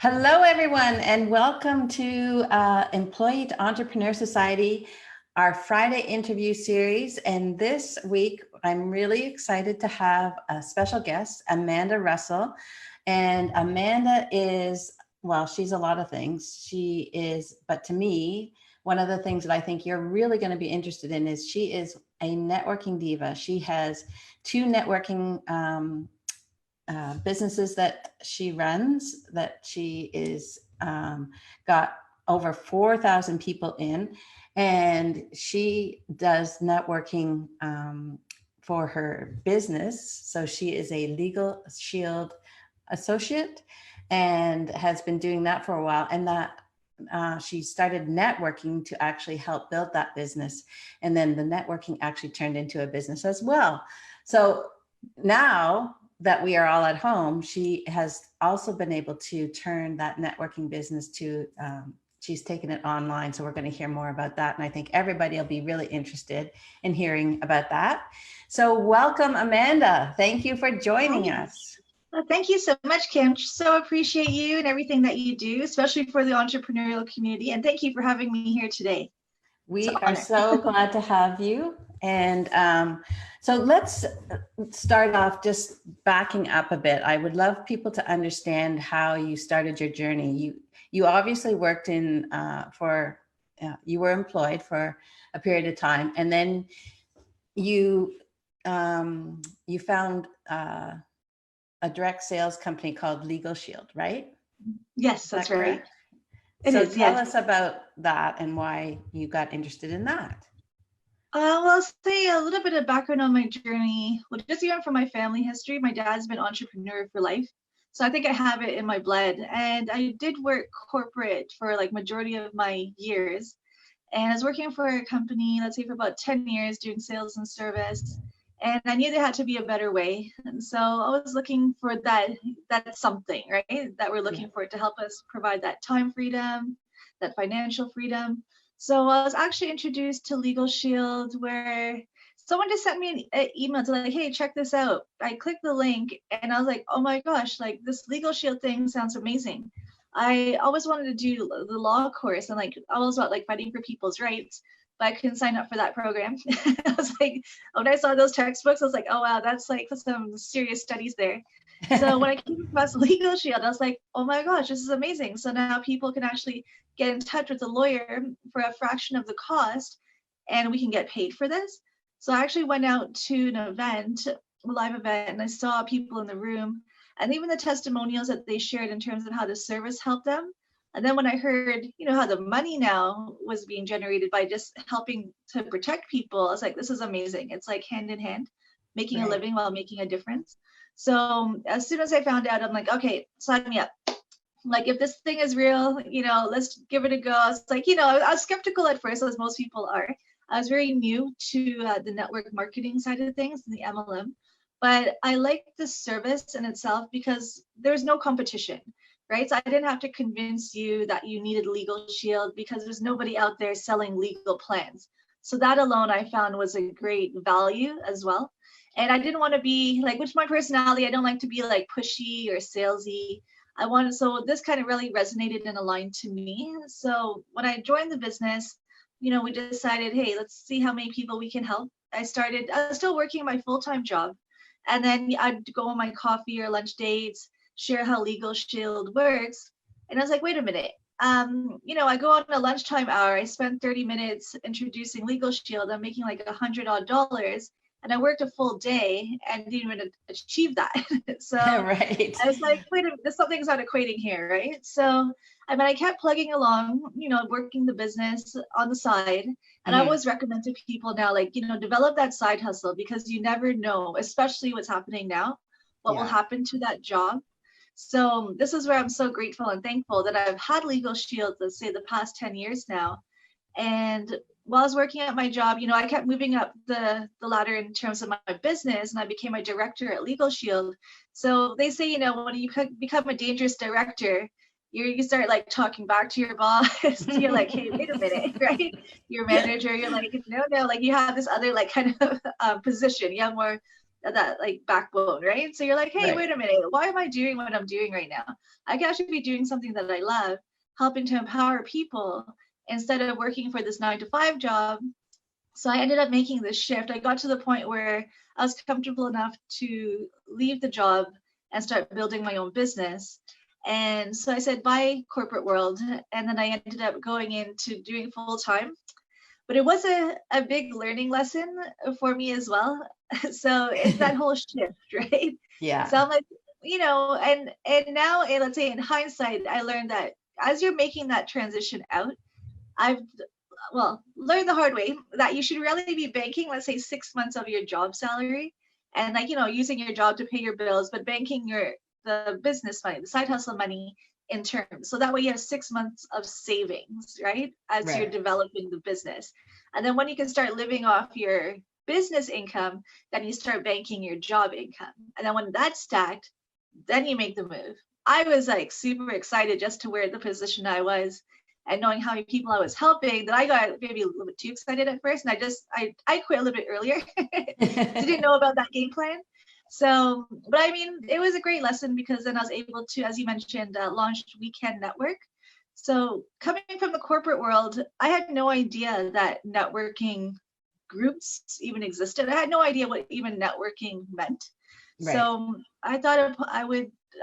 Hello, everyone, and welcome to Employee to Entrepreneur Society, our Friday interview series. And this week, I'm really excited to have a special guest, Amanda Russell. And Amanda is, well, she's a lot of things. She is, but to me, one of the things that I think you're really going to be interested in is she is a networking diva. She has two networking businesses that she runs, that she is got over 4,000 people in, and she does networking for her business. So she is a LegalShield Associate and has been doing that for a while. And that she started networking to actually help build that business. And then the networking actually turned into a business as well. So now that we are all at home, she has also been able to turn that networking business to, she's taken it online. So we're going to hear more about that. And I think everybody will be really interested in hearing about that. So welcome, Amanda. Thank you for joining us. Well, thank you so much, Kim. So appreciate you and everything that you do, especially for the entrepreneurial community. And thank you for having me here today. We are so glad to have you. And so let's start off just backing up a bit. I would love people to understand how you started your journey. You obviously worked in you were employed for a period of time, and then you found a direct sales company called LegalShield, right? Yes, that's right. So tell us about that and why you got interested in that. Well, I'll say a little bit of background on my journey. Well, just even from my family history, my dad's been entrepreneur for life. So I think I have it in my blood. And I did work corporate for like majority of my years. And I was working for a company, let's say for about 10 years doing sales and service. And I knew there had to be a better way. And so I was looking for that something, right? That we're looking for to help us provide that time freedom, that financial freedom. So I was actually introduced to LegalShield, where someone just sent me an email to like, hey, check this out. I clicked the link and I was like, oh my gosh, like this LegalShield thing sounds amazing. I always wanted to do the law course and like I was about like fighting for people's rights, but I couldn't sign up for that program. I was like, when I saw those textbooks, I was like, oh wow, that's like some serious studies there. So when I came across LegalShield, I was like, oh my gosh, this is amazing. So now people can actually get in touch with a lawyer for a fraction of the cost and we can get paid for this. So I actually went out to an event, a live event, and I saw people in the room and even the testimonials that they shared in terms of how the service helped them. And then when I heard, how the money now was being generated by just helping to protect people, I was like, this is amazing. It's like hand in hand, making a living while making a difference. So as soon as I found out, I'm like, okay, sign me up. Like, if this thing is real, let's give it a go. I was like, I was skeptical at first, as most people are. I was very new to the network marketing side of things, the MLM, but I liked the service in itself because there's no competition, right? So I didn't have to convince you that you needed LegalShield because there's nobody out there selling legal plans. So that alone I found was a great value as well. And I didn't want to be like, which my personality, I don't like to be like pushy or salesy. So this kind of really resonated and aligned to me. So when I joined the business, we decided, hey, let's see how many people we can help. I was still working my full-time job. And then I'd go on my coffee or lunch dates, share how LegalShield works. And I was like, wait a minute. I go on a lunchtime hour, I spend 30 minutes introducing LegalShield. I'm making like $100 odd. And I worked a full day and didn't even achieve that. So right. I was like, wait a minute, something's not equating here, right? So I kept plugging along, working the business on the side. And I always recommend to people now, like, develop that side hustle because you never know, especially what's happening now, what will happen to that job. So this is where I'm so grateful and thankful that I've had LegalShield, let's say the past 10 years now. And while I was working at my job, I kept moving up the ladder in terms of my business, and I became a director at LegalShield. So they say, when you become a dangerous director, you start like talking back to your boss. You're like, hey, wait a minute, right? Your manager, you're like, no, like you have this other like kind of position. You have more that like backbone, right? So you're like, hey, Right. wait a minute, why am I doing what I'm doing right now? I can actually be doing something that I love, helping to empower people instead of working for this 9 to 5 job. So I ended up making this shift. I got to the point where I was comfortable enough to leave the job and start building my own business. And so I said, bye, corporate world. And then I ended up going into doing full time. But it was a big learning lesson for me as well. So it's that whole shift, right? So Yeah. I'm like, and now, let's say in hindsight, I learned that as you're making that transition out, I've learned the hard way that you should really be banking, let's say 6 months of your job salary, and like, using your job to pay your bills, but banking the business money, the side hustle money in terms. So that way you have 6 months of savings, right? As you're Right. developing the business. And then when you can start living off your business income, then you start banking your job income. And then when that's stacked, then you make the move. I was like super excited just to where the position I was and knowing how many people I was helping that I got maybe a little bit too excited at first. And I quit a little bit earlier. Didn't know about that game plan. So, but I mean, it was a great lesson because then I was able to, as you mentioned, launch Weekend Network. So coming from the corporate world, I had no idea that networking groups even existed. I had no idea what even networking meant. Right. So I thought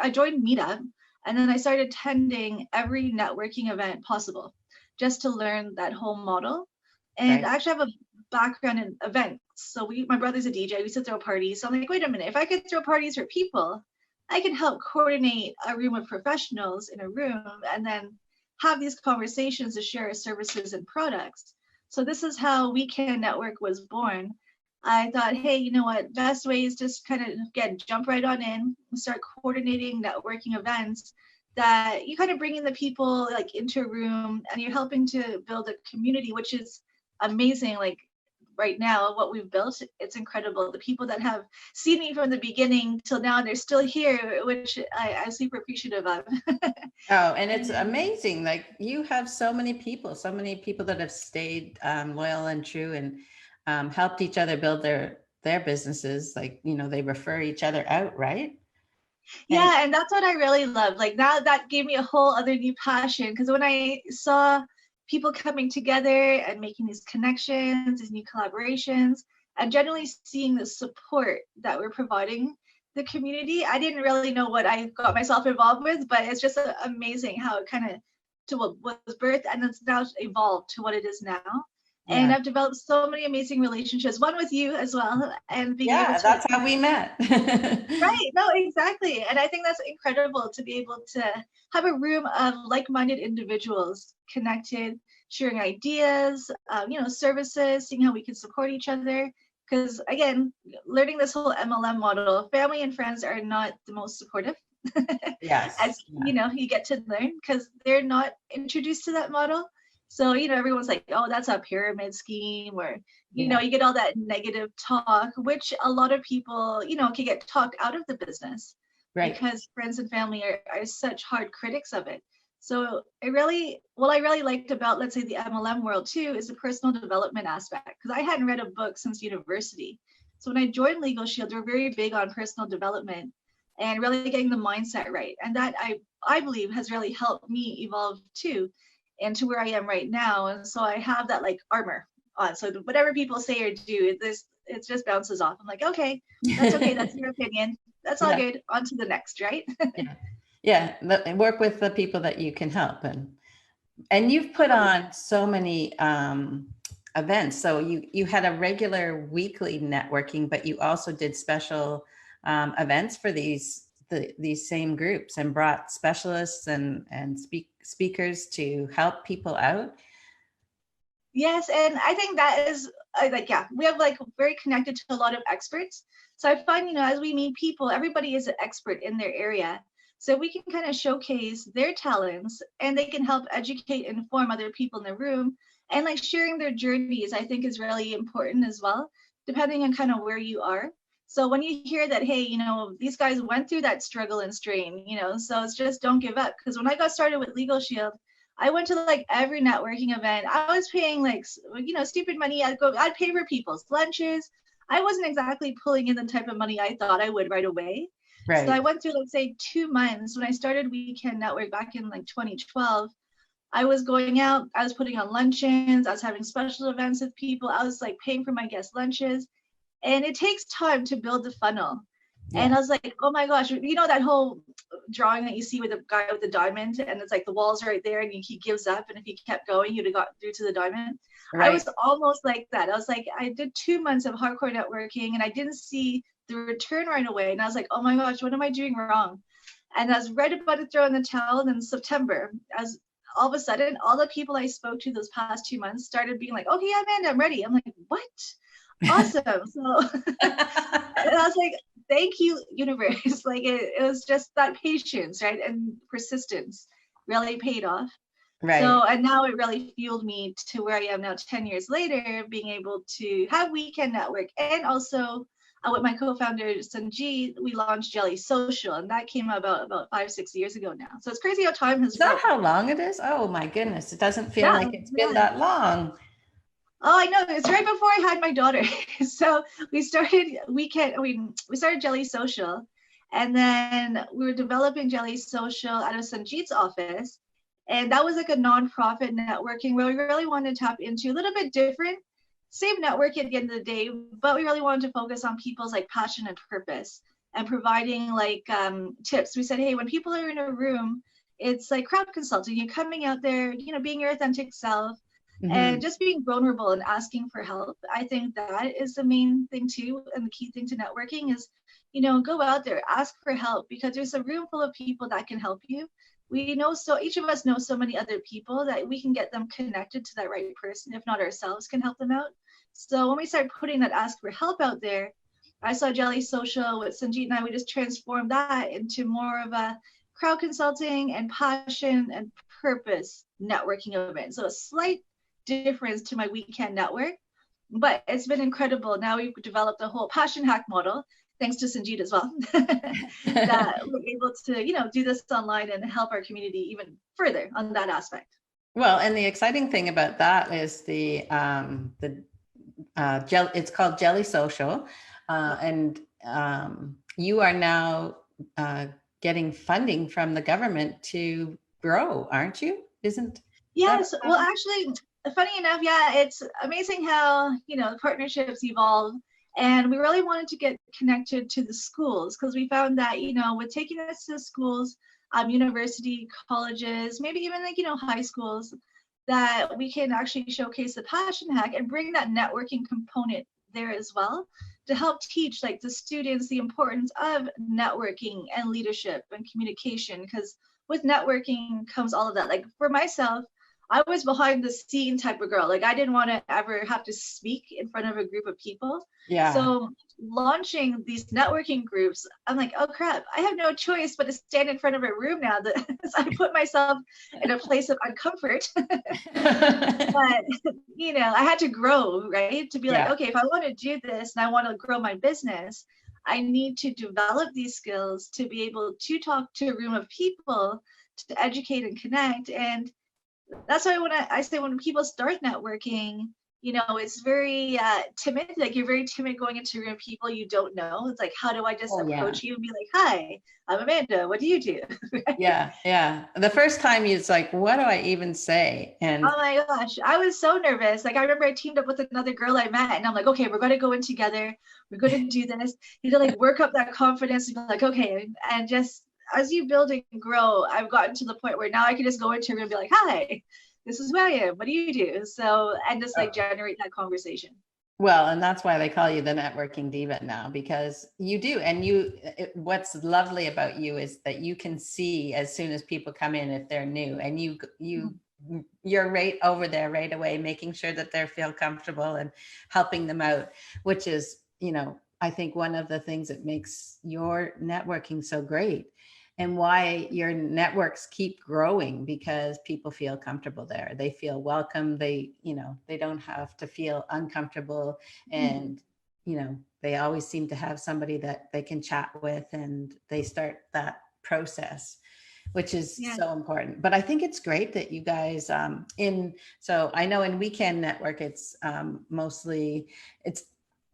I joined Meetup, and then I started attending every networking event possible just to learn that whole model. And Right. I actually have a background in events. So my brother's a DJ, we used to throw parties. So I'm like, wait a minute, if I could throw parties for people, I can help coordinate a room of professionals in a room and then have these conversations to share services and products. So this is how Weekend Network was born. I thought, hey, you know what? Best way is just kind of again jump right on in, start coordinating networking events that you kind of bring in the people like into a room and you're helping to build a community, which is amazing. Like right now, what we've built, it's incredible. The people that have seen me from the beginning till now, they're still here, which I'm super appreciative of. Oh, and it's And amazing. Like you have so many people that have stayed loyal and true and helped each other build their businesses. Like, they refer each other out, right? And yeah, and that's what I really love. Like now that gave me a whole other new passion because when I saw people coming together and making these connections, these new collaborations, and generally seeing the support that we're providing the community, I didn't really know what I got myself involved with, but it's just amazing how it kind of to what was birthed and it's now evolved to what it is now. And yeah, I've developed so many amazing relationships, one with you as well, and being able yeah, to that's how we met. right. No, exactly. And I think that's incredible to be able to have a room of like-minded individuals connected, sharing ideas, services, seeing how we can support each other. Because again, learning this whole MLM model, family and friends are not the most supportive. Yes. As Yeah. you get to learn because they're not introduced to that model. So everyone's like, oh, that's a pyramid scheme, or Yeah. you get all that negative talk, which a lot of people can get talked out of the business Right. because friends and family are such hard critics of it. So I really liked about, let's say, the MLM world too is the personal development aspect, because I hadn't read a book since university. So when I joined LegalShield, they're very big on personal development and really getting the mindset right. And that I believe has really helped me evolve too into where I am right now. And so I have that like armor on. So whatever people say or do, it just bounces off. I'm like, okay, that's okay. That's your opinion. That's all Yeah. good. On to the next, right? Yeah. Yeah. Work with the people that you can help. And you've put Totally. on so many events. So you had a regular weekly networking, but you also did special events for these same groups and brought specialists and speakers to help people out. Yes, and I think that is like, yeah, we have like very connected to a lot of experts. So I find, as we meet people, everybody is an expert in their area. So we can kind of showcase their talents and they can help educate and inform other people in the room. And like sharing their journeys, I think is really important as well, depending on kind of where you are. So when you hear that, hey, these guys went through that struggle and strain, so it's just don't give up. Because when I got started with LegalShield, I went to like every networking event. I was paying like, stupid money. I'd pay for people's lunches. I wasn't exactly pulling in the type of money I thought I would right away. So I Right. went through, let's say, 2 months. When I started Weekend Network back in like 2012, I was going out, I was putting on luncheons, I was having special events with people, I was like paying for my guest lunches. And it takes time to build the funnel. And Yeah. I was like, oh my gosh, you know that whole drawing that you see with the guy with the diamond, and it's like the wall's right there, and he gives up, and if he kept going, he'd have got through to the diamond. I Right. was almost like that. I was like, I did 2 months of hardcore networking, and I didn't see the return right away. And I was like, oh my gosh, what am I doing wrong? And I was right about to throw in the towel. And in September, as all of a sudden, all the people I spoke to those past 2 months started being like, okay, Amanda, I'm ready. I'm like, what? Awesome. So and I was like, thank you, universe. Like it was just that patience, right? And persistence really paid off. So, Right. and now it really fueled me to where I am now 10 years later, being able to have Weekend Network. And also with my co-founder, Sunjit, we launched Jelly Social, and that came about 5, 6 years ago now. So it's crazy how time has Is that flown. how long it is? Oh my goodness. It doesn't feel Yeah, like it's been yeah. that long. Oh, I know. It's right before I had my daughter. So we started we started Jelly Social, and then we were developing Jelly Social out of Sanjeet's office. And that was like a nonprofit networking where we really wanted to tap into a little bit different, same network at the end of the day, but we really wanted to focus on people's like passion and purpose and providing like tips. We said, hey, when people are in a room, it's like crowd consulting. You're coming out there, being your authentic self and Hmm. just being vulnerable and asking for help. I think that is the main thing too, and the key thing to networking is, go out there, ask for help, because there's a room full of people that can help you. We know, so each of us know so many other people that we can get them connected to that right person, if not ourselves can help them out. So when we start putting that ask for help out there, I saw Jelly Social with Sanjeet and I, we just transformed that into more of a crowd consulting and passion and purpose networking event. So a slight difference to my Weekend Network, but it's been incredible. Now we've developed a whole passion hack model, thanks to Sanjeet as well, that we're able to, do this online and help our community even further on that aspect. Well, and the exciting thing about that is it's called Jelly Social, and you are now getting funding from the government to grow, aren't you? Isn't that? Yes, well, actually, funny enough, yeah, it's amazing how, the partnerships evolve. And we really wanted to get connected to the schools because we found that, with taking this to schools, university, colleges, maybe even like, high schools, that we can actually showcase the passion hack and bring that networking component there as well to help teach like the students the importance of networking and leadership and communication. Because with networking comes all of that. Like for myself, I was behind the scene type of girl. Like I didn't want to ever have to speak in front of a group of people. Yeah. So launching these networking groups, I'm like, oh crap, I have no choice but to stand in front of a room now. That I put myself in a place of uncomfort. But I had to grow, right? To be like, Yeah. okay, if I want to do this and I want to grow my business, I need to develop these skills to be able to talk to a room of people, to educate and connect. And that's why when I say when people start networking, it's very timid. Like you're very timid going into a room of people you don't know. It's like, how do I just Oh, yeah. approach you and be like, hi, I'm Amanda. What do you do? Yeah. Yeah. The first time it's like, what do I even say? And Oh my gosh, I was so nervous. Like I remember I teamed up with another girl I met, and I'm like, okay, we're gonna go in together. We're gonna do this. Like work up that confidence. And be like, okay, and just as you build and grow, I've gotten to the point where now I can just go into a room and be like, hi, this is who I am. What do you do? So and just like generate that conversation. well, and that's why they call you the networking diva now, because you do. And what's lovely about you is that you can see as soon as people come in if they're new, and you're right over there right away, making sure that they feel comfortable and helping them out, which is, I think one of the things that makes your networking so great and why your networks keep growing, because people feel comfortable there. They feel welcome. They don't have to feel uncomfortable. And, they always seem to have somebody that they can chat with, and they start that process, which is Yeah. so important. But I think it's great that you guys so I know in Weekend Network, it's mostly, it's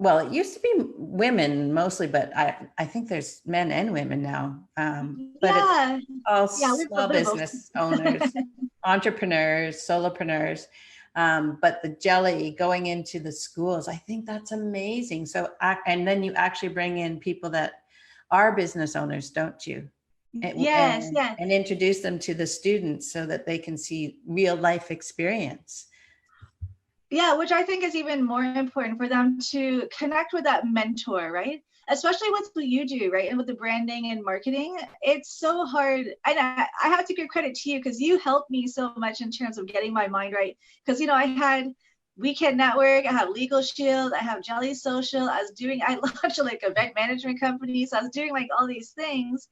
well, it used to be women mostly, but I think there's men and women now. But it's Yeah, all yeah, we're a small bit of both. business owners, entrepreneurs, solopreneurs. But the jelly going into the schools, I think that's amazing. So, and then you actually bring in people that are business owners, don't you? Yes, yeah. And introduce them to the students so that they can see real life experience. Yeah, which I think is even more important for them to connect with that mentor, right? Especially with what you do, right? And with the branding and marketing, it's so hard. And I have to give credit to you because you helped me so much in terms of getting my mind right. Because, you know, I had Weekend Network, I have LegalShield, I have Jelly Social. I launched like event management company. So I was doing like all these things.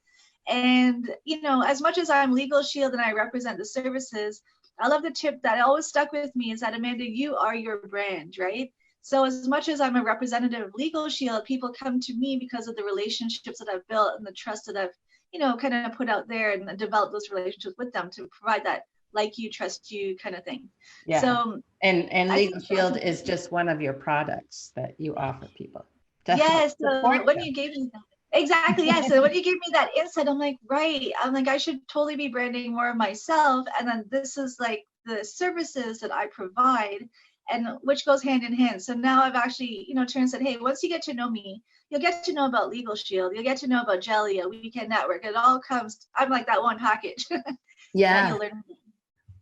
And, you know, as much as I'm LegalShield and I represent the services, I love the tip that always stuck with me is that, Amanda, you are your brand, right? So as much as I'm a representative of LegalShield, people come to me because of the relationships that I've built and the trust that I've, you know, kind of put out there and developed those relationships with them to provide that like you, trust you kind of thing. Yeah. So and I think LegalShield is just one of your products that you offer people to help yes, support when them. you gave me that, exactly, yes. So when you gave me that insight, I'm like, right. I'm like, I should totally be branding more of myself. And then this is like the services that I provide, and which goes hand in hand. So now I've actually, you know, turned and said, hey, once you get to know me, you'll get to know about LegalShield, you'll get to know about Jelly, a Weekend Network. It all comes, I'm like that one package that Yeah. you'll learn.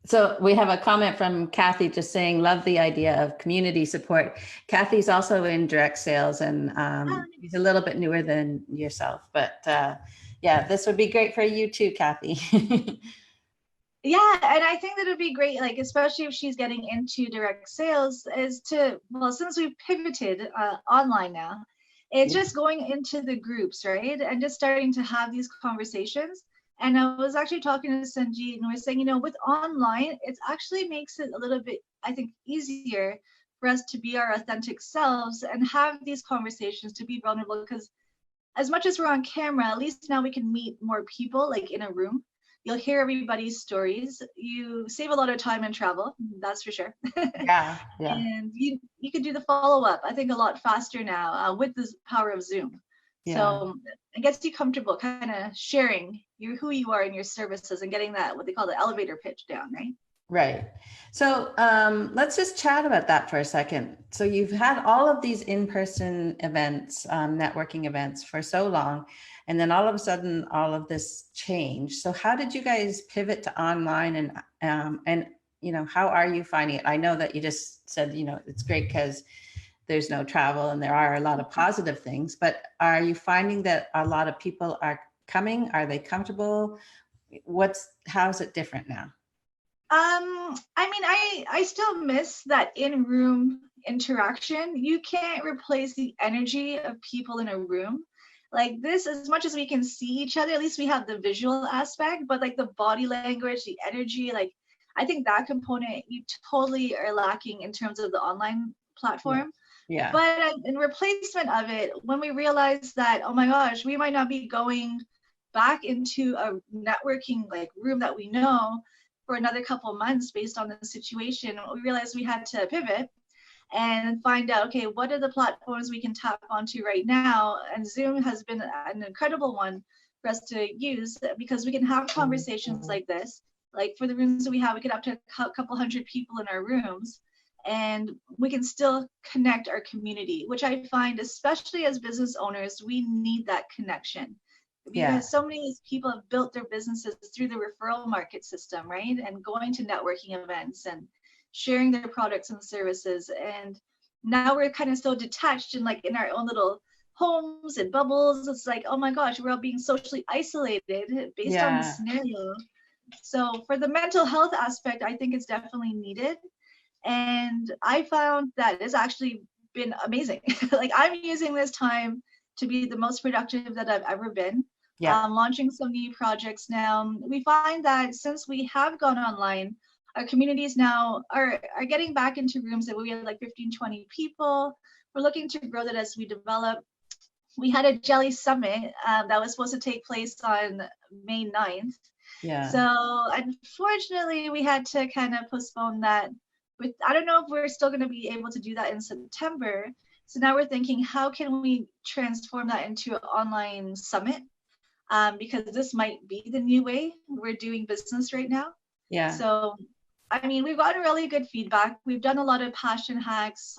So we have a comment from Kathy just saying, love the idea of community support. Kathy's also in direct sales and she's a little bit newer than yourself, but yeah, this would be great for you too, Kathy. Yeah, and I think that it'd be great, like especially if she's getting into direct sales, is to, well, since we've pivoted online now, it's just going into the groups, right, and just starting to have these conversations. And I was actually talking to Sunjit, and we are saying, you know, with online, it actually makes it a little bit, I think, easier for us to be our authentic selves and have these conversations, to be vulnerable, because as much as we're on camera, at least now we can meet more people, like in a room. You'll hear everybody's stories. You save a lot of time and travel, that's for sure. Yeah, yeah. And you can do the follow-up, I think, a lot faster now with the power of Zoom. Yeah. So it gets you comfortable kind of sharing who you are and your services and getting that, what they call the elevator pitch down, right? Right. So let's just chat about that for a second. So you've had all of these in-person events, networking events for so long, and then all of a sudden, all of this changed. So how did you guys pivot to online, and you know, how are you finding it? I know that you just said, you know, it's great because there's no travel and there are a lot of positive things, but are you finding that a lot of people are coming? Are they comfortable? How's it different now? I mean, I still miss that in-room interaction. You can't replace the energy of people in a room. Like this, as much as we can see each other, at least we have the visual aspect, but like the body language, the energy, like I think that component you totally are lacking in terms of the online platform. Yeah. But in replacement of it, when we realize that, oh my gosh, we might not be going back into a networking like room that we know for another couple of months based on the situation, we realized we had to pivot and find out, okay, what are the platforms we can tap onto right now? And Zoom has been an incredible one for us to use because we can have conversations like this. Like for the rooms that we have, we get up to a couple hundred people in our rooms, and we can still connect our community, which I find, especially as business owners, we need that connection. Because so many people have built their businesses through the referral market system, right? And going to networking events and sharing their products and services. And now we're kind of so detached and like in our own little homes and bubbles. It's like, oh my gosh, we're all being socially isolated based on the scenario. So for the mental health aspect, I think it's definitely needed. And I found that it's actually been amazing. Like I'm using this time to be the most productive that I've ever been. Launching some new projects now. We find that since we have gone online, our communities now are getting back into rooms that we have like 15, 20 people. We're looking to grow that as we develop. We had a Jelly Summit that was supposed to take place on May 9th. So unfortunately, we had to kind of postpone that. I don't know if we're still going to be able to do that in September. So now we're thinking, how can we transform that into an online summit? Because this might be the new way we're doing business right now. Yeah. So, I mean, we've gotten really good feedback. We've done a lot of passion hacks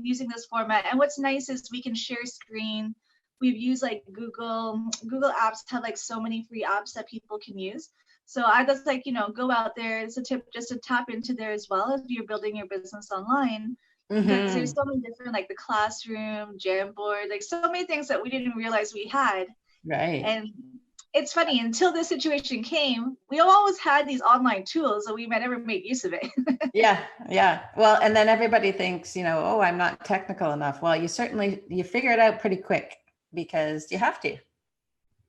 using this format. And what's nice is we can share screen. We've used like Google apps have like so many free apps that people can use. So I just like, go out there. It's a tip just to tap into there as well if you're building your business online. Because there's so many different, like the classroom, Jamboard, like so many things that we didn't realize we had. Right. And it's funny, until this situation came, we always had these online tools, so we might never make use of it. Yeah. Yeah. Well, and then everybody thinks, oh, I'm not technical enough. Well, you figure it out pretty quick because you have to.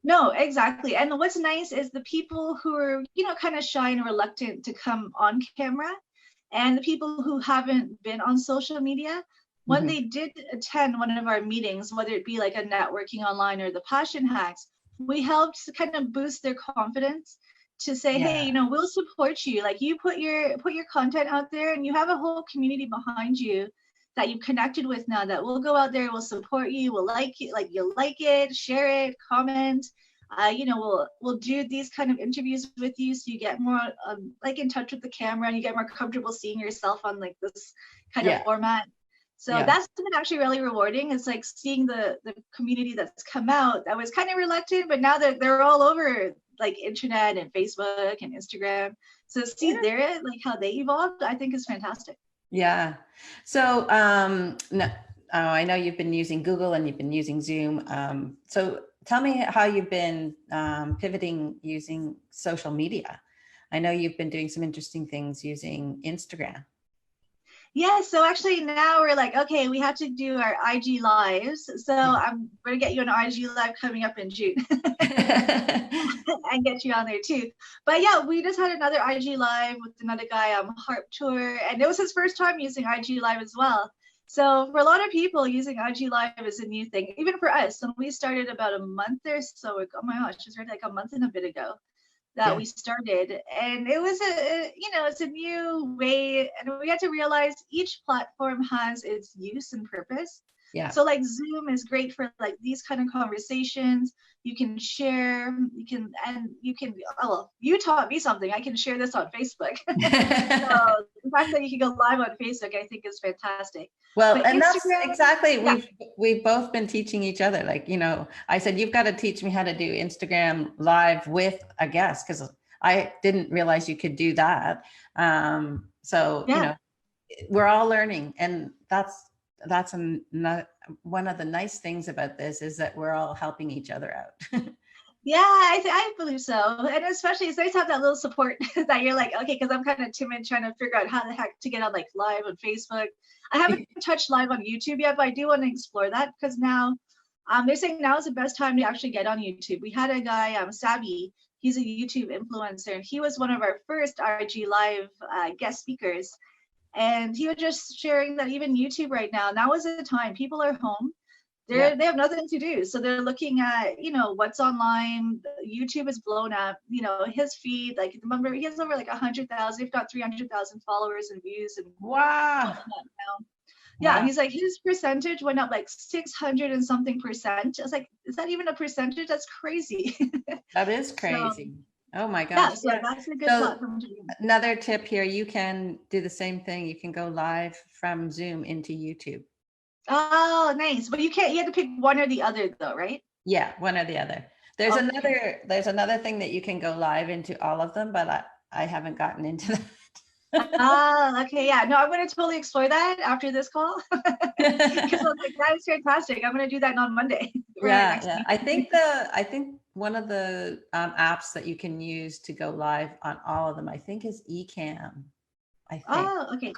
No, exactly. And what's nice is the people who are, kind of shy and reluctant to come on camera, and the people who haven't been on social media, when they did attend one of our meetings, whether it be like a networking online or the passion hacks, we helped to kind of boost their confidence to say, hey, we'll support you. Like, you put your content out there, and you have a whole community behind you that you've connected with now, that will go out there, will support you, will like it, like you'll like it, share it, comment. We'll do these kind of interviews with you, so you get more like in touch with the camera, and you get more comfortable seeing yourself on like this kind of format. So that's been actually really rewarding. It's like seeing the community that's come out that was kind of reluctant, but now that they're all over like internet and Facebook and Instagram. So see there, like how they evolved, I think is fantastic. Yeah. So I know you've been using Google and you've been using Zoom. So tell me how you've been pivoting using social media. I know you've been doing some interesting things using Instagram. Yeah, so actually now we're like, okay, we have to do our IG lives. So I'm going to get you an IG live coming up in June and get you on there too. But yeah, we just had another IG live with another guy on Harp Tour, and it was his first time using IG live as well. So for a lot of people, using IG live is a new thing, even for us. And we started about a month or so ago. Oh my gosh, it started like a month and a bit ago that we started, and it was it's a new way, and we had to realize each platform has its use and purpose. So like Zoom is great for like these kind of conversations. You can share, you taught me something, I can share this on Facebook. So the fact that you can go live on Facebook, I think, is fantastic. Well, but and that's exactly, we've both been teaching each other. Like, I said, you've got to teach me how to do Instagram live with a guest, because I didn't realize you could do that. We're all learning, and that's one of the nice things about this, is that we're all helping each other out. Yeah, I believe so. And especially it's nice to have that little support that you're like, okay, because I'm kind of timid trying to figure out how the heck to get on like live on Facebook. I haven't touched live on YouTube yet, but I do want to explore that, because now they're saying now is the best time to actually get on YouTube. We had a guy, Sabby, he's a YouTube influencer, and he was one of our first IG live guest speakers. And he was just sharing that even YouTube right now is the time. People are home. They have nothing to do. So they're looking at, what's online. YouTube is blown up. His feed, like, remember, he has over like 100,000, if not 300,000 followers and views. And wow. Yeah, he's like, his percentage went up like 600 and something percent. I was like, is that even a percentage? That's crazy. That is crazy. Oh my gosh. Yeah, so that's a good platform to do. Another tip here, you can do the same thing. You can go live from Zoom into YouTube. Oh, nice. But you have to pick one or the other though, right? Yeah, one or the other. There's another thing that you can go live into all of them, but I haven't gotten into that. Okay, yeah. No, I'm going to totally explore that after this call. Because I'm like, that is fantastic. I'm going to do that on Monday. Yeah. I think one of the apps that you can use to go live on all of them, I think, is Ecamm. I think. Oh, okay.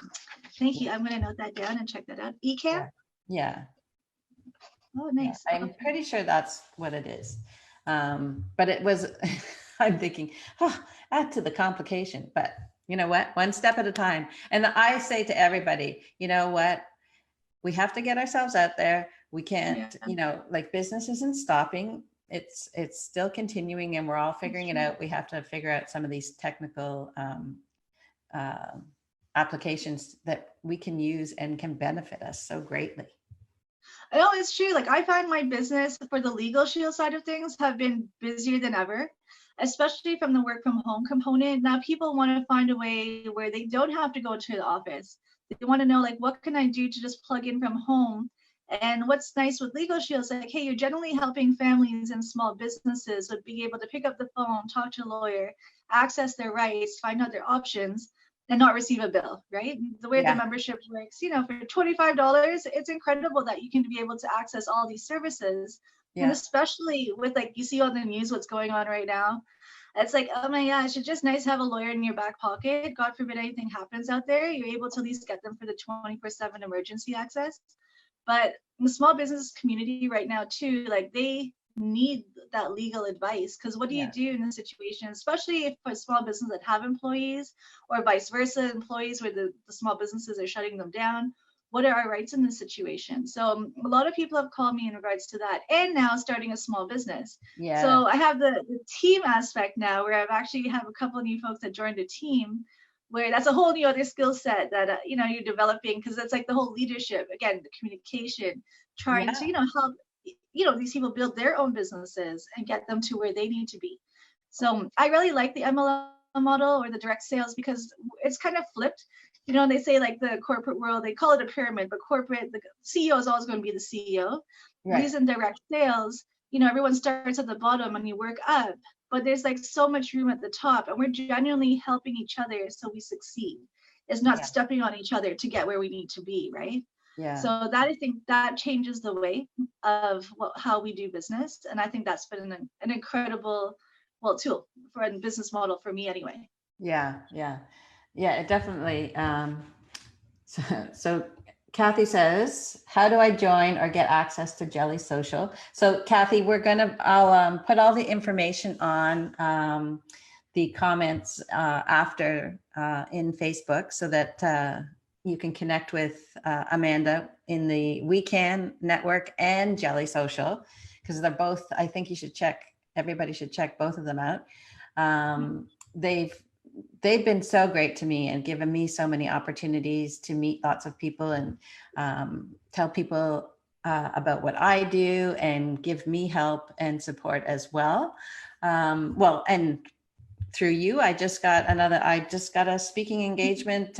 Thank you. I'm going to note that down and check that out. Ecamm? Yeah. Oh, nice. Yeah, I'm pretty sure that's what it is. But it was, I'm thinking, add to the complication. But you know what? One step at a time. And I say to everybody, you know what? We have to get ourselves out there. We can't, like, business isn't stopping. It's still continuing, and we're all figuring it out. We have to figure out some of these technical applications that we can use and can benefit us so greatly. I know it's true. Like I find my business for the LegalShield side of things have been busier than ever, especially from the work from home component. Now people want to find a way where they don't have to go to the office. They want to know like what can I do to just plug in from home. And what's nice with LegalShield is like, hey, you're generally helping families and small businesses with being able to pick up the phone, talk to a lawyer, access their rights, find out their options, and not receive a bill, right? The way the Yeah. membership works, you know, for $25, it's incredible that you can be able to access all these services. And Yeah. especially with like, you see on the news what's going on right now. It's like, oh my gosh, it's just nice to have a lawyer in your back pocket. God forbid anything happens out there. You're able to at least get them for the 24/7 emergency access. But the small business community right now too, like they need that legal advice, because what do you Yeah. do in a situation, especially if for small businesses that have employees or vice versa, employees where the small businesses are shutting them down? What are our rights in this situation? So a lot of people have called me in regards to that, and now starting a small business. Yeah. So I have the team aspect now, where I've actually have a couple of new folks that joined the team, where that's a whole new other skill set that you know, you're developing, because it's like the whole leadership, again, the communication, trying to, Yeah. you know, help, you know, these people build their own businesses and get them to where they need to be. So I really like the MLM model or the direct sales, because it's kind of flipped. You know, they say like the corporate world, they call it a pyramid, but corporate, the CEO is always going to be the CEO. At Right. least in direct sales, you know, everyone starts at the bottom and you work up, but there's like so much room at the top, and we're genuinely helping each other so we succeed. It's not Yeah. stepping on each other to get where we need to be, right? Yeah. So that, I think that changes the way of how we do business, and I think that's been an incredible, well, tool for a business model for me anyway. Yeah. Yeah. Yeah. It definitely. So Kathy says, how do I join or get access to Jelly Social? So Kathy, I'll put all the information on the comments after in Facebook, so that you can connect with Amanda in the We Can Network and Jelly Social, because they're both, I think everybody should check both of them out. They've been so great to me and given me so many opportunities to meet lots of people and tell people about what I do and give me help and support as well. And through you, I just got a speaking engagement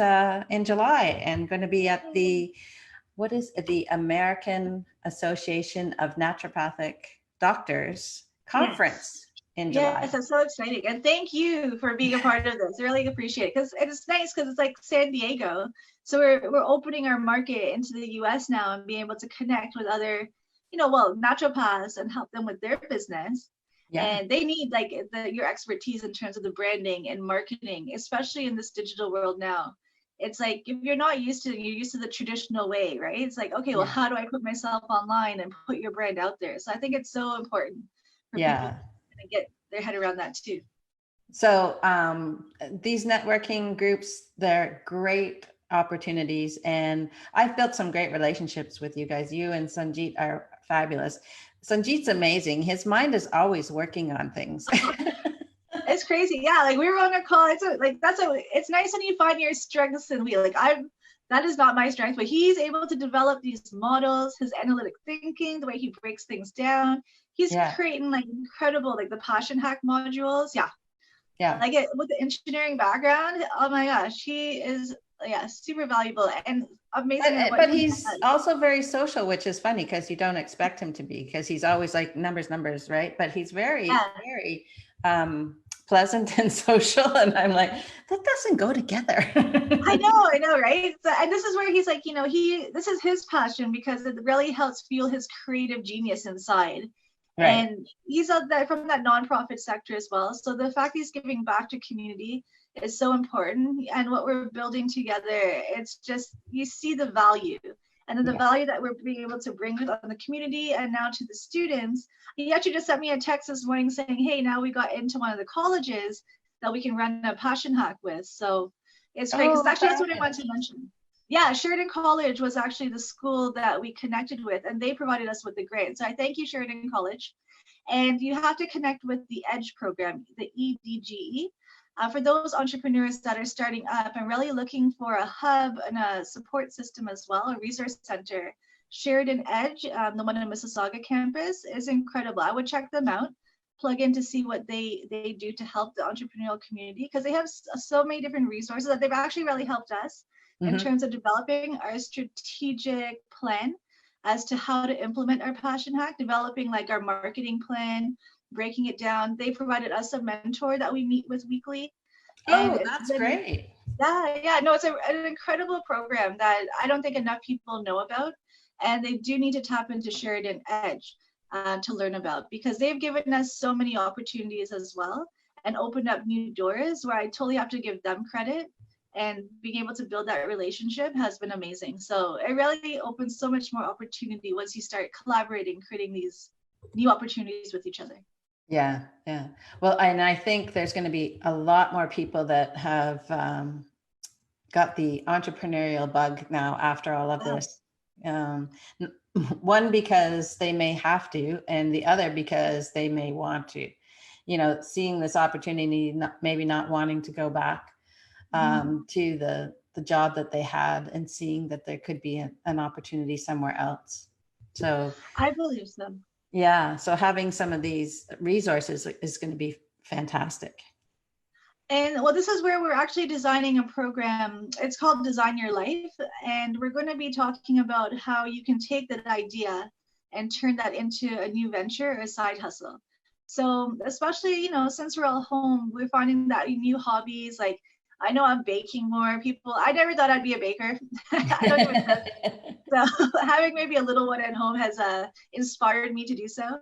in July, and going to be at what is it, the American Association of Naturopathic Doctors Yes. conference in Yes, July. that's so exciting. And thank you for being a part of this. I really appreciate it, because it's nice, because it's like San Diego. So we're opening our market into the US now and being able to connect with other, you know, well, naturopaths and help them with their business. Yeah. And they need like your expertise in terms of the branding and marketing, especially in this digital world now. It's like if you're used to the traditional way, right? It's like, okay, well, Yeah. how do I put myself online and put your brand out there? So I think it's so important for people Yeah. to get their head around that too. So these networking groups, they're great opportunities. And I've built some great relationships with you guys. You and Sunjit are fabulous. Sunjit's amazing. His mind is always working on things. It's crazy. Yeah, like we were on a call. It's nice when you find your strengths, and that is not my strength, but he's able to develop these models, his analytic thinking, the way he breaks things down. He's Yeah. creating like incredible, like the passion hack modules. Yeah. Yeah. Like it with the engineering background. Oh my gosh, he is, yeah, super valuable and amazing at what But he he's does. also very social, which is funny because you don't expect him to be, because he's always like numbers, right? But he's very, Yeah. very pleasant and social. And I'm like, that doesn't go together. I know, right? So, and this is where he's like, you know, this is his passion, because it really helps fuel his creative genius inside. Right. And he's from that nonprofit sector as well. So the fact he's giving back to community is so important. And what we're building together, it's just, you see the value. And then the Yeah. value that we're being able to bring on the community and now to the students. He actually just sent me a text this morning saying, hey, now we got into one of the colleges that we can run a passion hack with. So it's great, because Oh, actually that's what I wanted to mention. Yeah, Sheridan College was actually the school that we connected with, and they provided us with the grant. So I thank you, Sheridan College. And you have to connect with the EDGE program, the EDGE, for those entrepreneurs that are starting up and really looking for a hub and a support system as well, a resource center Sheridan Edge, the one in Mississauga campus, is incredible. I would check them out, plug in to see what they do to help the entrepreneurial community, because they have so many different resources that they've actually really helped us in Mm-hmm. terms of developing our strategic plan as to how to implement our passion hack, developing like our marketing plan, breaking it down. They provided us a mentor that we meet with weekly. And Oh, it's that's been, great. yeah, no, it's an incredible program that I don't think enough people know about. And they do need to tap into Sheridan Edge to learn about, because they've given us so many opportunities as well and opened up new doors where I totally have to give them credit. And being able to build that relationship has been amazing. So it really opens so much more opportunity once you start collaborating, creating these new opportunities with each other. Yeah, yeah. Well, and I think there's going to be a lot more people that have got the entrepreneurial bug now after all of this. Um, one, because they may have to, and the other because they may want to. You know, seeing this opportunity, maybe not wanting to go back to the job that they had, and seeing that there could be an opportunity somewhere else. So I believe so. yeah, so having some of these resources is going to be fantastic. And well, this is where we're actually designing a program. It's called Design Your Life. And we're going to be talking about how you can take that idea and turn that into a new venture, a side hustle. So, especially, you know, since we're all home, we're finding that new hobbies, like I know I'm baking more. I never thought I'd be a baker. I don't even cook. So having maybe a little one at home has inspired me to do so.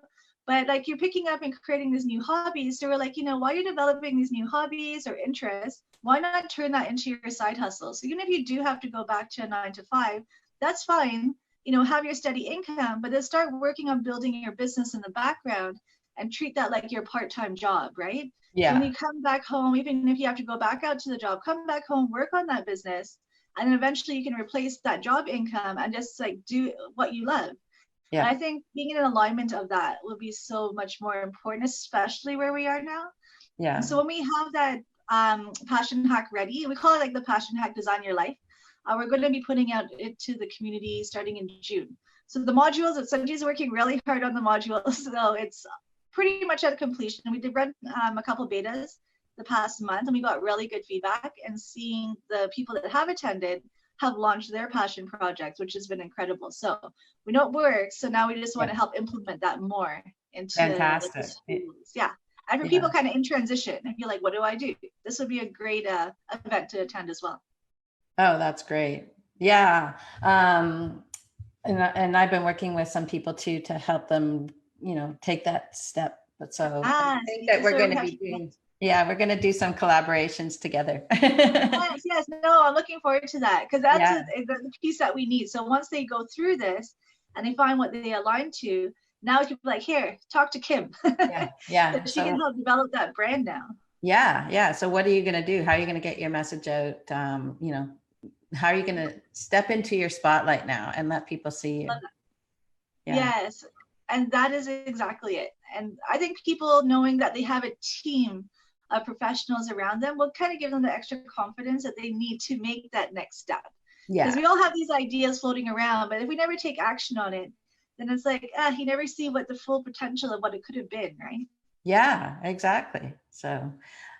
But like you're picking up and creating these new hobbies. So we're like, you know, while you're developing these new hobbies or interests, why not turn that into your side hustle? So even if you do have to go back to a 9 to 5, that's fine. You know, have your steady income, but then start working on building your business in the background and treat that like your part-time job, right? So when Yeah, you come back home, even if you have to go back out to the job, come back home, work on that business, and then eventually you can replace that job income and just like do what you love. And yeah, I think being in alignment of that will be so much more important, especially where we are now. And yeah. so when we have that passion hack ready, we call it like the passion hack Design Your Life. We're going to be putting out it to the community starting in June. So the modules, Sunjit's working really hard on the modules, so it's pretty much at completion. We did run a couple betas the past month, and we got really good feedback. And seeing the people that have attended have launched their passion projects, which has been incredible. So we know it works. So now we just want Yeah. to help implement that more into like the Fantastic. schools. Yeah. And for Yeah. people kind of in transition, if you're like, what do I do? This would be a great event to attend as well. Oh, that's great. Yeah. And I've been working with some people too to help them, you know, take that step. But so I think See, that this is we're where going we to have be to doing, yeah, we're going to do some collaborations together. yes, no, I'm looking forward to that, because that's Yeah. the piece that we need. So once they go through this and they find what they align to, now we can be like, here, talk to Kim. Yeah. So Yeah. she can So help develop that brand now. yeah. Yeah. So what are you going to do? How are you going to get your message out? You know, how are you going to step into your spotlight now and let people see you? Yeah. Yes, and that is exactly it. And I think people knowing that they have a team of professionals around them will kind of give them the extra confidence that they need to make that next step. Because Yeah. we all have these ideas floating around, but if we never take action on it, then it's like, you never see what the full potential of what it could have been, right? Yeah, exactly. So,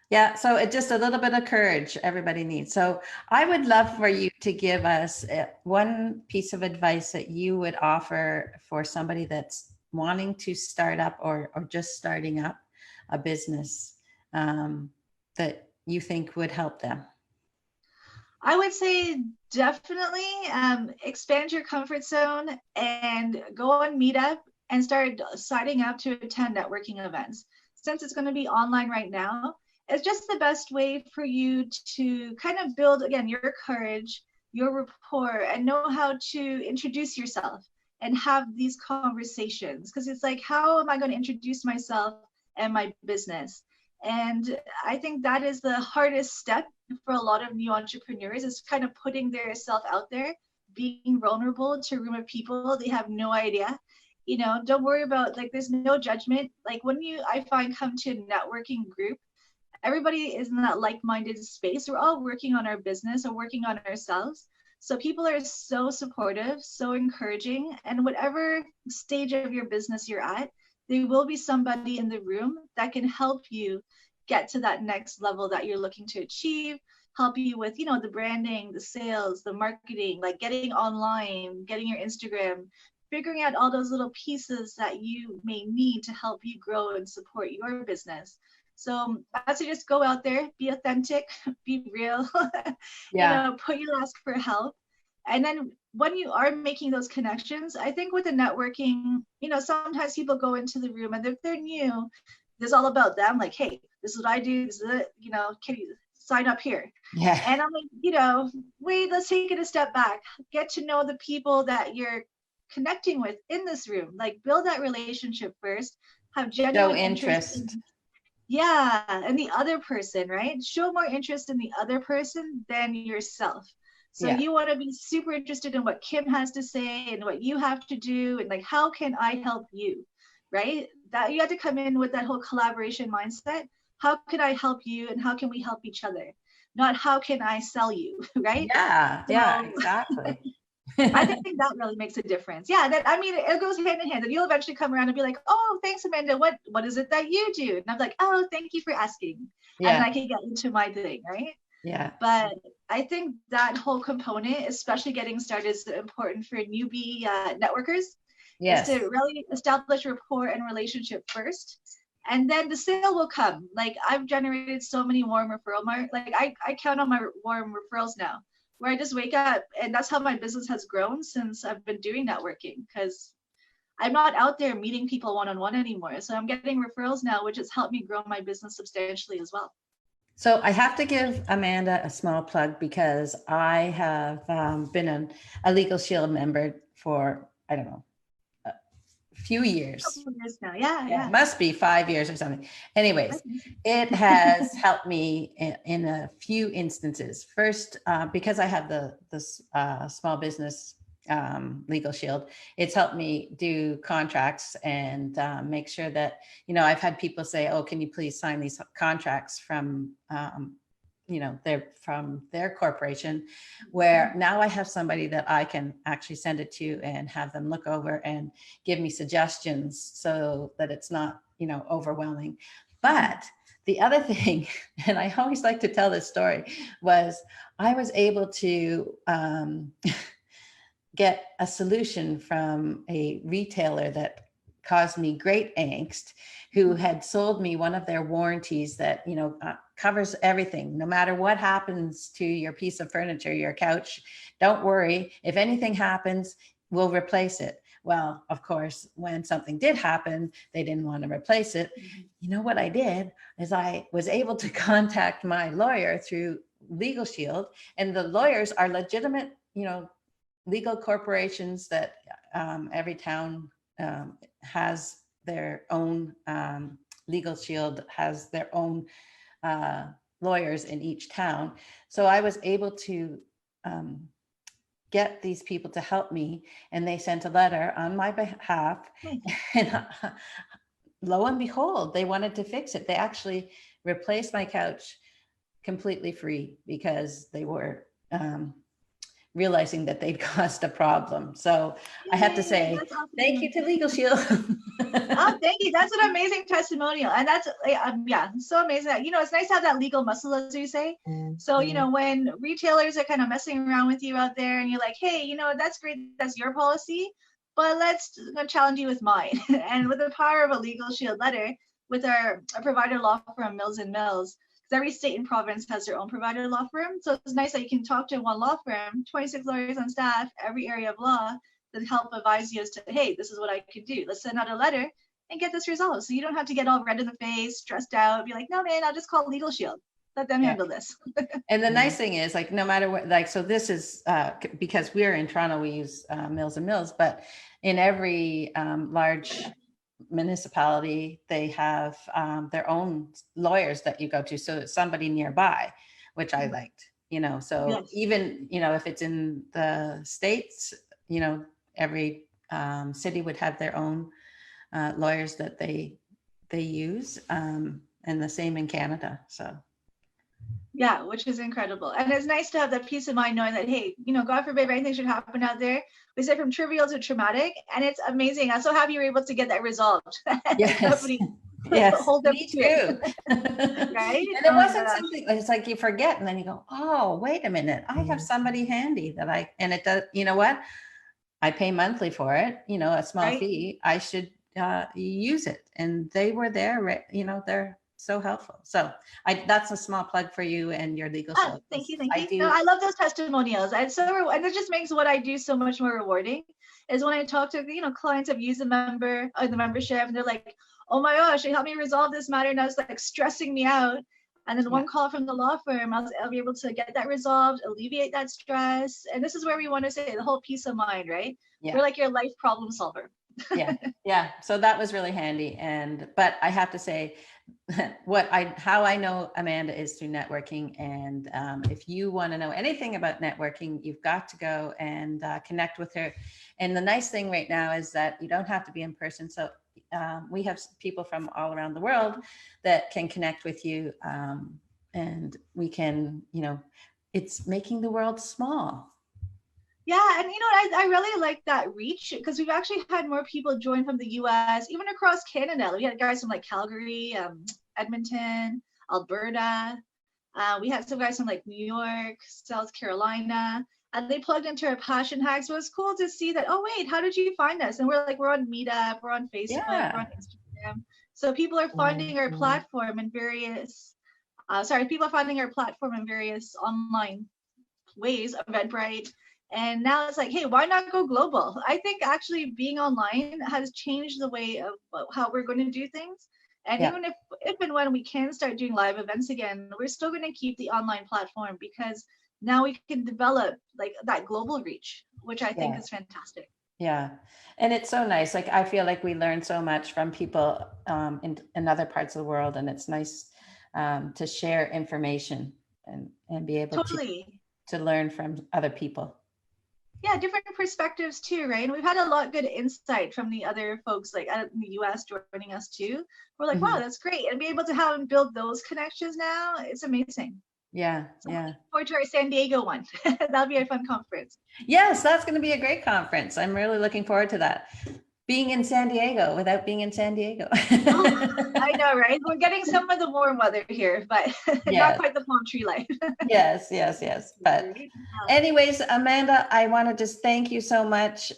yeah, so it just a little bit of courage everybody needs. So, I would love for you to give us one piece of advice that you would offer for somebody that's wanting to start up or just starting up a business that you think would help them. I would say definitely expand your comfort zone and go on Meetup and start signing up to attend networking events. Since it's going to be online right now, it's just the best way for you to kind of build, again, your courage, your rapport, and know how to introduce yourself and have these conversations. Because it's like, how am I going to introduce myself and my business? And I think that is the hardest step for a lot of new entrepreneurs, is kind of putting their self out there, being vulnerable to a room of people they have no idea. You know, don't worry about, like, there's no judgment. Like when I find, come to a networking group, everybody is in that like-minded space. We're all working on our business or working on ourselves. So people are so supportive, so encouraging, and whatever stage of your business you're at, there will be somebody in the room that can help you get to that next level that you're looking to achieve, help you with, the branding, the sales, the marketing, like getting online, getting your Instagram, figuring out all those little pieces that you may need to help you grow and support your business. So I suggest go out there, be authentic, be real, Yeah. put your ask for help. And then when you are making those connections, I think with the networking, sometimes people go into the room and if they're new, it's all about them. Like, hey, this is what I do. This is it, can you sign up here? Yeah. And I'm like, wait, let's take it a step back. Get to know the people that you're connecting with in this room. Like build that relationship first, have Show genuine interest interest. yeah, and the other person, right? Show more interest in the other person than yourself. So Yeah. you want to be super interested in what Kim has to say and what you have to do and like how can I help you? Right? That you have to come in with that whole collaboration mindset. How can I help you and how can we help each other? Not how can I sell you, right? Yeah. Yeah, So exactly. I think that really makes a difference. Yeah, that I mean, it goes hand in hand. And you'll eventually come around and be like, "Oh, thanks, Amanda. What is it that you do?" And I'm like, "Oh, thank you for asking." And then Yeah. I can get into my thing, right? Yeah. But I think that whole component, especially getting started, is important for newbie networkers. Is to Yes. really establish rapport and relationship first, and then the sale will come. Like I've generated so many warm referral like I count on my warm referrals now where I just wake up and that's how my business has grown since I've been doing networking because I'm not out there meeting people one-on-one anymore. So I'm getting referrals now, which has helped me grow my business substantially as well. So I have to give Amanda a small plug because I have been a Legal Shield member for, I don't know, a few A years. couple of years now. Yeah, Yeah, yeah. it must be 5 years or something. Anyways, it has helped me in a few instances. First, because I have this small business legal shield, it's helped me do contracts and make sure that, I've had people say, oh, can you please sign these contracts from, they're from their corporation, where now I have somebody that I can actually send it to and have them look over and give me suggestions so that it's not, overwhelming. But the other thing, and I always like to tell this story, was I was able to get a solution from a retailer that caused me great angst, who had sold me one of their warranties that, covers everything. No matter what happens to your piece of furniture, your couch, don't worry. If anything happens, we'll replace it. Well, of course, when something did happen, they didn't want to replace it. You know what I did is I was able to contact my lawyer through LegalShield, and the lawyers are legitimate, legal corporations that every town has their own, LegalShield has their own lawyers in each town. So I was able to get these people to help me, and they sent a letter on my behalf. And lo and behold, they wanted to fix it. They actually replaced my couch completely free because they were realizing that they'd caused a problem. So I have to say, Awesome. thank you to LegalShield. Oh, thank you. That's an amazing testimonial. And that's, yeah, so amazing. It's nice to have that legal muscle, as you say. So, when retailers are kind of messing around with you out there and you're like, hey, that's great. That's your policy, but let's challenge you with mine. And with the power of a LegalShield letter with our provider law firm, Mills and Mills, because every state and province has their own provider law firm. So it's nice that you can talk to one law firm, 26 lawyers on staff, every area of law, that help advise you as to, hey, this is what I could do. Let's send out a letter and get this resolved. So you don't have to get all red in the face, stressed out, be like, no, man, I'll just call LegalShield. Let them handle this. And the nice thing is, like, no matter what, so this is because we're in Toronto, we use Mills and Mills, but in every large municipality, they have their own lawyers that you go to. So it's somebody nearby, which I liked, so yes. Even, if it's in the States, every city would have their own lawyers that they use, and the same in Canada. So Yeah, which is incredible. And it's nice to have that peace of mind knowing that, hey, you know, God forbid anything should happen out there. We say from trivial to traumatic, and it's amazing. I'm so happy you're able to get that resolved. Yes. Nobody Yes, hold up me to it, too. right? And it Oh my wasn't gosh. something, it's like you forget and then you go, oh, wait a minute, I have somebody handy that and it does, you know what? I pay monthly for it, you know, a small Right? fee. I should use it. And they were there, you know, they're so helpful. So that's a small plug for you and your legal Ah, show. thank you, thank I you. No, do. I love those testimonials. And so, and it just makes what I do so much more rewarding. Is when I talk to, you know, clients have used the membership, and they're like, "Oh my gosh, they helped me resolve this matter," and I was like stressing me out. And then Yeah. one call from the law firm, I'll be able to get that resolved, alleviate that stress. And this is where we want to say the whole peace of mind, right? We're Yeah. like your life problem solver. Yeah. Yeah. So that was really handy. But I have to say, how I know Amanda is through networking. And if you want to know anything about networking, you've got to go and connect with her. And the nice thing right now is that you don't have to be in person. So we have people from all around the world that can connect with you. And we can, you know, it's making the world small. Yeah, and you know, I really like that reach because we've actually had more people join from the US, even across Canada. We had guys from like Calgary, Edmonton, Alberta. We had some guys from like New York, South Carolina, and they plugged into our passion hacks. So it was cool to see that, oh wait, how did you find us? And we're like, we're on Meetup, we're on Facebook, we're Yeah. on Instagram. So people are finding our platform in various people are finding our platform in various online ways, Eventbrite. And now it's like, hey, why not go global? I think actually being online has changed the way of how we're going to do things. And Yeah. even if and when we can start doing live events again, we're still going to keep the online platform because now we can develop like that global reach, which I think Yeah. is fantastic. Yeah. And it's so nice. Like, I feel like we learn so much from people in other parts of the world. And it's nice to share information and be able Totally. to learn from other people. Yeah, different perspectives too, right? And we've had a lot good insight from the other folks like out in the US joining us too. We're like, wow, Mhm. that's great. And be able to have and build those connections now, it's amazing. Yeah. So I'm Yeah. looking forward to our San Diego one. That'll be a fun conference. Yes, that's going to be a great conference. I'm really looking forward to that. Being in San Diego without being in San Diego. Oh, I know, right? We're getting some of the warm weather here, but not Yes. quite the palm tree life. Yes, yes, yes. But anyways, Amanda, I want to just thank you so much.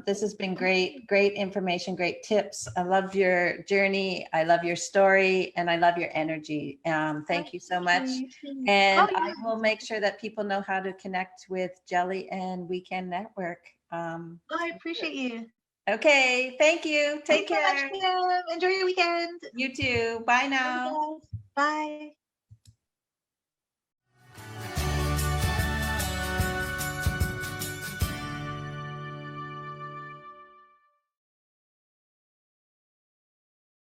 This has been great, great information, great tips. I love your journey. I love your story and I love your energy. Thank you so much. Oh, And yeah. I will make sure that people know how to connect with Jelly and we can network. Oh, I appreciate you. Okay, thank you. Take Thanks so much, care. Kim. Enjoy your weekend. You too. Bye Bye, now. guys. Bye.